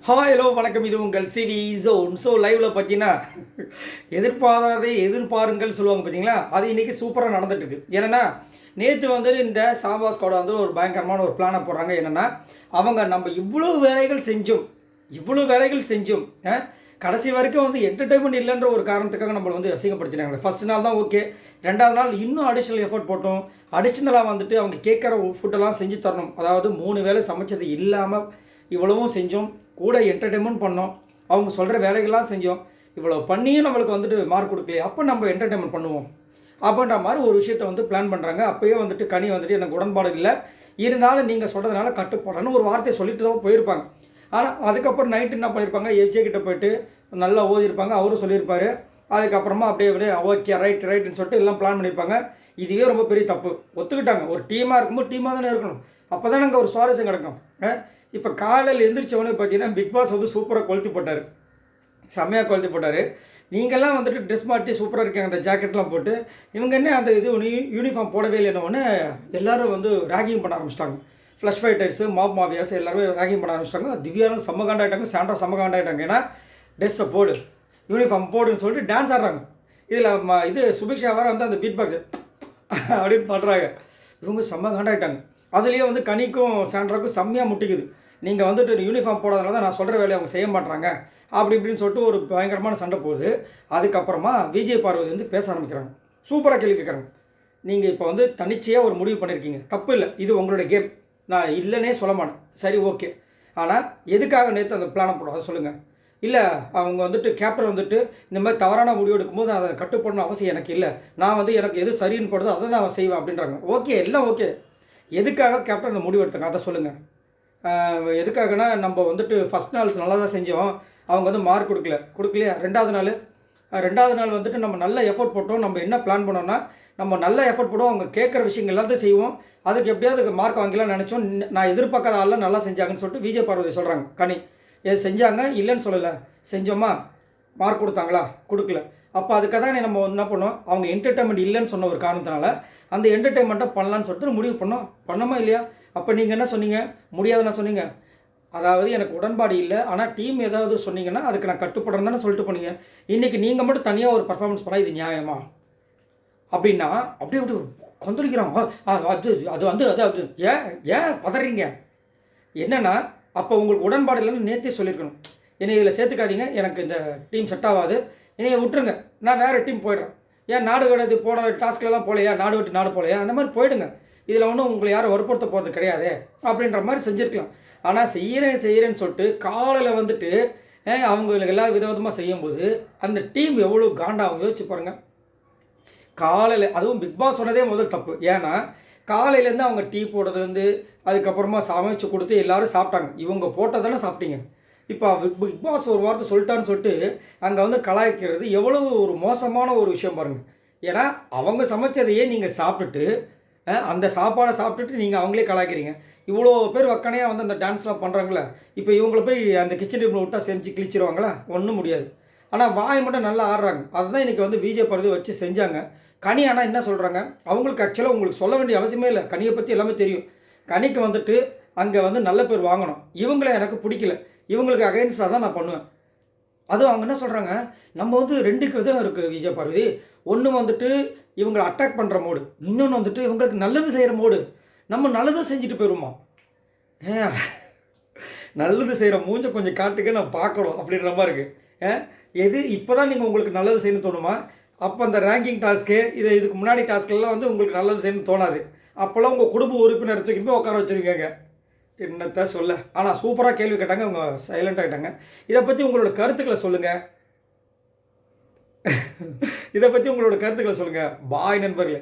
Hi hello வணக்கம். இது உங்கள் சிவி ஜோன். ஸோ லைவில் பார்த்தீங்கன்னா எதிர்பாராதே எதிர்பாருங்கள் சொல்லுவாங்க பார்த்தீங்களா, அது இன்றைக்கி சூப்பராக நடந்துட்டுருக்கு. ஏன்னா நேற்று வந்து இந்த சாம்பா ஸ்குவாட் வந்து ஒரு பயங்கரமான ஒரு பிளானை போடுறாங்க. என்னென்னா அவங்க நம்ம இவ்வளோ வேலைகள் செஞ்சும் கடைசி வரைக்கும் வந்து என்டர்டைன்மெண்ட் இல்லைன்ற ஒரு காரணத்துக்காக நம்மளை வந்து அசிங்கப்படுத்தினாங்க. ஃபஸ்ட் நாள் தான் ஓகே, ரெண்டாவது நாள் இன்னும் அடிஷ்னல் எஃபர்ட் போட்டோம். அடிஷ்னலாக வந்துட்டு அவங்க கேட்குற ஃபுட்டெல்லாம் செஞ்சு தரணும். அதாவது 3 வேளை சமைச்சது இல்லாமல் இவ்வளவும் செஞ்சோம், கூட என்டர்டைன்மெண்ட் பண்ணோம், அவங்க சொல்கிற வேலைகள்லாம் செஞ்சோம். இவ்வளோ பண்ணியும் நம்மளுக்கு வந்துட்டு மார்க் கொடுக்கலையே, அப்போ நம்ம என்டர்டைன்மெண்ட் பண்ணுவோம் அப்படின்ற மாதிரி ஒரு விஷயத்தை வந்து பிளான் பண்ணுறாங்க. அப்போயே வந்துட்டு கனி வந்துட்டு எனக்கு உடன்பாடு இல்லை, இருந்தாலும் நீங்கள் சொல்கிறதுனால கட்டுப்பாடுன்னு ஒரு வார்த்தையை சொல்லிட்டு தான் போயிருப்பாங்க. ஆனால் அதுக்கப்புறம் நைட்டு என்ன பண்ணியிருப்பாங்க, எஃப்ஜே கிட்ட போய்ட்டு நல்லா ஓதிருப்பாங்க, அவரும் சொல்லியிருப்பார். அதுக்கப்புறமா அப்படியே ஓகே ரைட்டுன்னு சொல்லிட்டு எல்லாம் பிளான் பண்ணியிருப்பாங்க. இதுவே ரொம்ப பெரிய தப்பு. ஒத்துக்கிட்டாங்க, ஒரு டீமாக இருக்கும்போது டீமாக தானே இருக்கணும், அப்போ தான் அங்கே ஒரு சுவாரஸ்யம் கிடக்கும். இப்போ காலையில் எந்திரிச்சவொடனே பார்த்தீங்கன்னா பிக் பாஸ் வந்து சூப்பராக கொளுத்தி போட்டார், செம்மையாக கொளுத்தி போட்டார். நீங்கள்லாம் வந்துட்டு ட்ரெஸ் மாட்டி சூப்பராக இருக்காங்க, அந்த ஜாக்கெட்லாம் போட்டு. இவங்க என்ன அந்த இது யூனிஃபார்ம் போடவே இல்லைன்னு எல்லோரும் வந்து ரேகிங் பண்ண ஆரம்பிச்சிட்டாங்க. ஃப்ளஷ் ஃபைட்டர்ஸு, மாப் மாவியாஸ் எல்லாருமே ரேகிங் பண்ண ஆரம்பிச்சிட்டாங்க. திவ்யாவும் செம்ம காண்டாயிட்டாங்க, சாண்டா செம்ம காண்டாயிட்டாங்க. ஏன்னா ட்ரெஸ்ஸை போடு, யூனிஃபார்ம் போடுன்னு சொல்லிட்டு டான்ஸ் ஆடுறாங்க. இதில் இது சுபிக்ஷா வேறு வந்து அந்த பீட் பாக்ஸ் அப்படின்னு பண்ணுறாங்க. இவங்க செம்ம காண்டாயிட்டாங்க. அதுலேயே வந்து கனிக்கும் சாண்ட்ராக்கும் செம்மையாக முட்டிக்குது. நீங்கள் வந்துட்டு யூனிஃபார்ம் போடாதனால தான் நான் சொல்கிற வேலையை அவங்க செய்ய மாட்டாங்க அப்படி இப்படின்னு சொல்லிட்டு ஒரு பயங்கரமான சண்டை போகுது. அதுக்கப்புறமா விஜய் பார்வதி வந்து பேச ஆரம்பிக்கிறாங்க, சூப்பராக கேள்வி கேட்குறாங்க. நீங்கள் இப்போ வந்து தனிச்சையாக ஒரு முடிவு பண்ணியிருக்கீங்க, தப்பு இல்லை, இது உங்களுடைய கேம், நான் இல்லைன்னே சொல்ல மாட்டேன், சரி ஓகே. ஆனால் எதுக்காக நேற்று அந்த பிளானை போடும் அதை சொல்லுங்கள். இல்லை அவங்க வந்துட்டு கேப்டன் வந்துட்டு இந்த மாதிரி தவறான முடிவு எடுக்கும்போது அதை கட்டுப்படணும் அவசியம் எனக்கு இல்லை, நான் வந்து எனக்கு எது சரின்னு போடுதோ அதை தான் நான் செய்வேன் அப்படின்றாங்க. ஓகே, எல்லாம் ஓகே. எதுக்காக கேப்டன் அந்த முடிவு எடுத்தாங்க அதை சொல்லுங்கள். எதுக்காகனா நம்ம வந்துட்டு ஃபஸ்ட் நாள் நல்லா தான் செஞ்சோம், அவங்க வந்து மார்க் கொடுக்கலையா. ரெண்டாவது நாள் வந்துட்டு நம்ம நல்ல எஃபர்ட் போட்டோம். நம்ம என்ன பிளான் பண்ணோம்னா நம்ம நல்ல எஃபர்ட் போடுவோம், அவங்க கேட்குற விஷயங்கள் எல்லாத்தையும் செய்வோம், அதுக்கு எப்படியாவது மார்க் வாங்கலாம்னு நினச்சோம். நான் எதிர்பார்க்காத ஆள்லாம் நல்லா செஞ்சாங்கன்னு சொல்லிட்டு விஜய் பார்வதி சொல்கிறாங்க. கனி எது செஞ்சாங்க இல்லைன்னு சொல்லலை, செஞ்சோமா, மார்க் கொடுத்தாங்களா, கொடுக்கல. அப்போ அதுக்காக தான் நம்ம என்ன பண்ணோம், அவங்க என்டர்டைன்மெண்ட் இல்லைன்னு சொன்ன ஒரு காரணத்தினால அந்த என்டர்டைன்மெண்ட்டை பண்ணலான்னு சொல்லிட்டு முடிவு பண்ணோமா இல்லையா. அப்போ நீங்கள் என்ன சொன்னீங்க, முடியாதுன்னு சொன்னீங்க. அதாவது எனக்கு உடன்பாடு இல்லை, ஆனால் டீம் ஏதாவது சொன்னீங்கன்னா அதுக்கு நான் கட்டுப்படுறேன்னு தானே சொல்லிட்டு போனீங்க. இன்றைக்கி நீங்கள் மட்டும் தனியாக ஒரு பர்ஃபார்மன்ஸ் பண்ணால் இது நியாயமா அப்படின்னா அப்படி கொந்தளிக்கிறாங்க. அது வந்து அது ஏன் பதறீங்க என்னென்னா, அப்போ உங்களுக்கு உடன்பாடு இல்லைன்னு நேற்றே சொல்லியிருக்கணும். என்னை இதில் சேர்த்துக்காதீங்க, எனக்கு இந்த டீம் செட் ஆகாது, என்னையை விட்டுருங்க, நான் வேறு டீம் போய்ட்றேன். ஏன் நாடு கடை போன டாஸ்க்லாம் போகலையா, நாடு விட்டு நாடு போகலையா, அந்த மாதிரி போயிடுங்க, இதில் ஒன்றும் உங்களை யாரும் வற்புறுத்த போகிறது கிடையாது அப்படின்ற மாதிரி செஞ்சுருக்கலாம். ஆனால் செய்கிறேன்னு சொல்லிட்டு காலையில் வந்துட்டு அவங்களுக்கு எல்லோரும் விதவிதமாக செய்யும்போது அந்த டீம் எவ்வளோ காண்டாகும் யோசிச்சு பாருங்கள். காலையில் அதுவும் பிக் பாஸ் சொன்னதே முதல் தப்பு. ஏன்னா காலையிலேருந்து அவங்க டீ போடுறதுலேருந்து அதுக்கப்புறமா சமைச்சு கொடுத்து எல்லோரும் சாப்பிட்டாங்க. இவங்க போட்டதானே சாப்பிட்டீங்க. இப்போ பிக் பாஸ் ஒரு வார்த்தை சொல்லிட்டான்னு சொல்லிட்டு அங்கே வந்து கலாய்க்கிறது எவ்வளோ ஒரு மோசமான ஒரு விஷயம் பாருங்கள். ஏன்னா அவங்க சமைச்சதையே நீங்கள் சாப்பிட்டுட்டு அந்த சாப்பாடை சாப்பிட்டுட்டு நீங்கள் அவங்களே கலாய்க்கிறீங்க. இவ்வளோ பேர் வக்கனையாக வந்து அந்த டான்ஸ்லாம் பண்ணுறாங்களே, இப்போ இவங்கள போய் அந்த கிச்சன் டேபிள் விட்டால் செஞ்சு கிழிச்சிருவாங்களா, ஒன்றும் முடியாது. ஆனால் வாய் மட்டும் நல்லா ஆடுறாங்க. அதுதான் இன்றைக்கி வந்து விஜய் பார்வதி வச்சு செஞ்சாங்க. கனி ஆனால் என்ன சொல்கிறாங்க, அவங்களுக்கு ஆக்சுவலாக உங்களுக்கு சொல்ல வேண்டிய அவசியமே இல்லை, கனியை பற்றி எல்லாமே தெரியும். கனிக்கு வந்துட்டு அங்கே வந்து நல்ல பேர் வாங்கணும், இவங்கள எனக்கு பிடிக்கல, இவங்களுக்கு அகைன்ஸ்டாக தான் நான் பண்ணுவேன். அதுவும் அவங்க என்ன சொல்கிறாங்க, நம்ம வந்து 2 விதம் இருக்குது விஜய் பார்வதி. ஒன்று வந்துட்டு இவங்களை அட்டாக் பண்ணுற மோடு, இன்னொன்று வந்துட்டு இவங்களுக்கு நல்லது செய்கிற மோடு. நம்ம நல்லதை செஞ்சுட்டு போயிடுமா, நல்லது செய்கிற மூஞ்சை கொஞ்சம் காட்டுக்க நான் பார்க்கணும் அப்படின்ற மாதிரி இருக்குது. எது இப்போ தான் நீங்கள் உங்களுக்கு நல்லது செய்யணும்னு தோணுமா, அப்போ அந்த ரேங்கிங் டாஸ்க்கு இதுக்கு முன்னாடி டாஸ்க்கெல்லாம் வந்து உங்களுக்கு நல்லது செய்யணும்னு தோணாது. அப்போல்லாம் உங்கள் குடும்ப உறுப்பினர் தூக்கி போய் உட்கார வச்சுருக்கீங்க. என்னத்த சொல்ல. ஆனால் சூப்பராக கேள்வி கேட்டாங்க, அவங்க சைலண்ட் ஆகிட்டாங்க. இதை பற்றி உங்களோட கருத்துக்களை சொல்லுங்கள். இதை பற்றி உங்களோட கருத்துக்களை சொல்லுங்கள். பாய் நண்பர்களே.